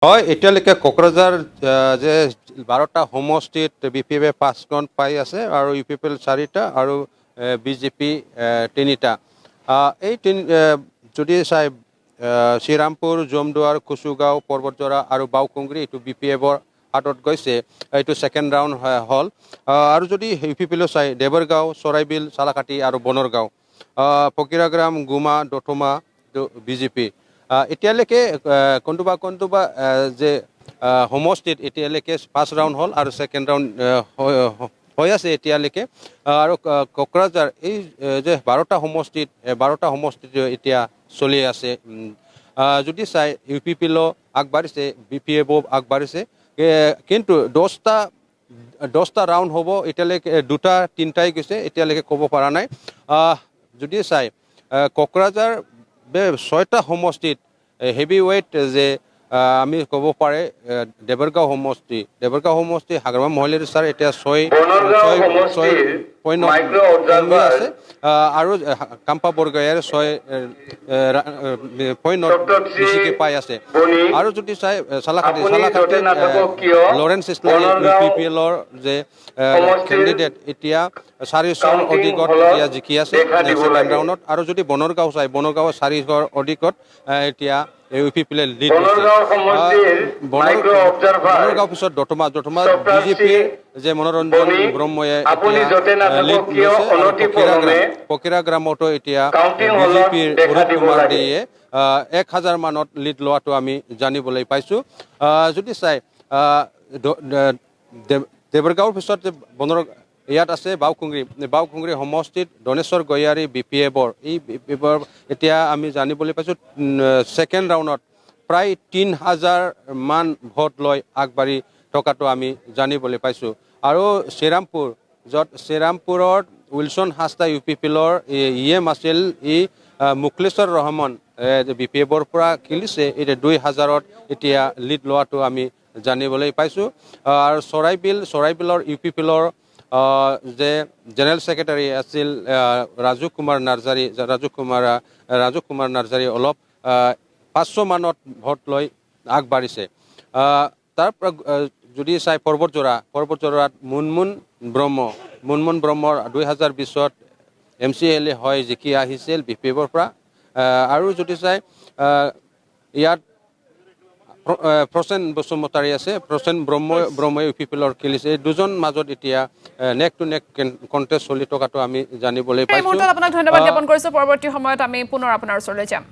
হয় এতিয়ালৈকে কোকৰাঝাৰ যে 12টা সমষ্টিত BPF 5খন পাই আছে আৰু UPPL 4টা আৰু BJP 3টা এই যদি চাই শ্ৰীৰামপুৰ জমদুৱাৰ কুচুগাঁও পৰ্বতজৰা আৰু বাওকুংগ্ৰি এইটো BPFৰ হাতত গৈছে এইটো ছেকেণ্ড ৰাউণ্ড হ'ল আৰু যদি UPPL চাই দেৱৰগাঁও চৰাইবিল চালাকাটি আৰু বনৰগাঁও ফকিৰাগ্ৰাম গুমা দতমা BJP এতিয়ালৈকে কোনটোবা যে সমষ্টিত এতিয়ালৈকে ফাৰ্ষ্ট ৰাউণ্ড হ'ল আৰু ছেকেণ্ড ৰাউণ্ড হৈ আছে এতিয়ালৈকে আৰু কোকৰাঝাৰ এই যে 12টা সমষ্টিত এতিয়া চলি আছে যদি চাই UPPL আগবাঢ়িছে BPF আগবাঢ়িছে কিন্তু 10টা ৰাউণ্ড হ'ব এতিয়ালৈকে 2-3টাই গৈছে এতিয়ালৈকে ক'ব পৰা নাই যদি চাই কোকৰাঝাৰ 6টা সমষ্টিত হেভি ৱেইট যে আমি ক'ব পাৰে দেৱৰগাঁও সমষ্টি হাগ্ৰামা মহলীৰ ছাৰ এতিয়া 6 আছে আৰু কাম্পা বৰগয়াৰ 6 বেছিকৈ পাই আছে আৰু যদি চাই চালাকাটি লৰেন্স ইছলামী UPPLৰ যে কেণ্ডিডেট এতিয়া 400ৰ অধিকত এতিয়া জিকি আছে ছেকেণ্ড ৰাউণ্ডত আৰু যদি বনৰগাঁও চাই বনৰগাঁও 400ৰ অধিকত এতিয়া UPPL লিড লৈছে বনৰগাঁও পিছত দতমা BJPৰ যে মনোৰঞ্জন ব্ৰহ্ময়ে লিড লৈছে আৰু ফকিৰাগ্ৰামতো এতিয়া BJPৰ অৰুপ কুমাৰ দেয়ে 1000 মানত লিড লোৱাটো আমি জানিবলৈ পাইছোঁ যদি চাই দেৱৰগাঁৱৰ পিছত যে ইয়াত আছে বাওকুংগ্ৰি সমষ্টিত দনেশ্বৰ গয়াৰী BPFৰ এই BPFৰ এতিয়া আমি জানিবলৈ পাইছোঁ ছেকেণ্ড ৰাউণ্ডত প্ৰায় 3000 মান ভোট লৈ আগবাঢ়ি থকাটো আমি জানিবলৈ পাইছোঁ আৰু শ্ৰীৰামপুৰত উইলছন হাস্তা UPPLৰ EM আছিল মুখলেশ্বৰ ৰহমান BPFৰ পৰা খেলিছে এতিয়া 2000ত এতিয়া লিড লোৱাটো আমি জানিবলৈ পাইছোঁ আৰু চৰাইবিলৰ UPPLৰ যে জেনেৰেল ছেক্ৰেটাৰী আছিল ৰাজু কুমাৰ নাৰ্জাৰী অলপ 500 মানত ভোট লৈ আগবাঢ়িছে তাৰ পৰা যদি চাই পৰ্বতজৰাত মুনমুন ব্ৰহ্মৰ 2020ত MCLA হয় জিকি আহিছিল BPFৰ পৰা আৰু যদি চাই ইয়াত প্ৰসেন বসুমতাৰী আছে প্ৰসেন ব্ৰহ্মই UPPLৰ খেলিছে এই দুজন মাজত এতিয়া নেক টু নেক কণ্টেষ্ট চলি থকাটো আমি জানিবলৈ পাইছোঁ আপোনাক ধন্যবাদ জ্ঞাপন কৰিছোঁ পৰৱৰ্তী সময়ত আমি পুনৰ আপোনাৰ ওচৰলৈ যাম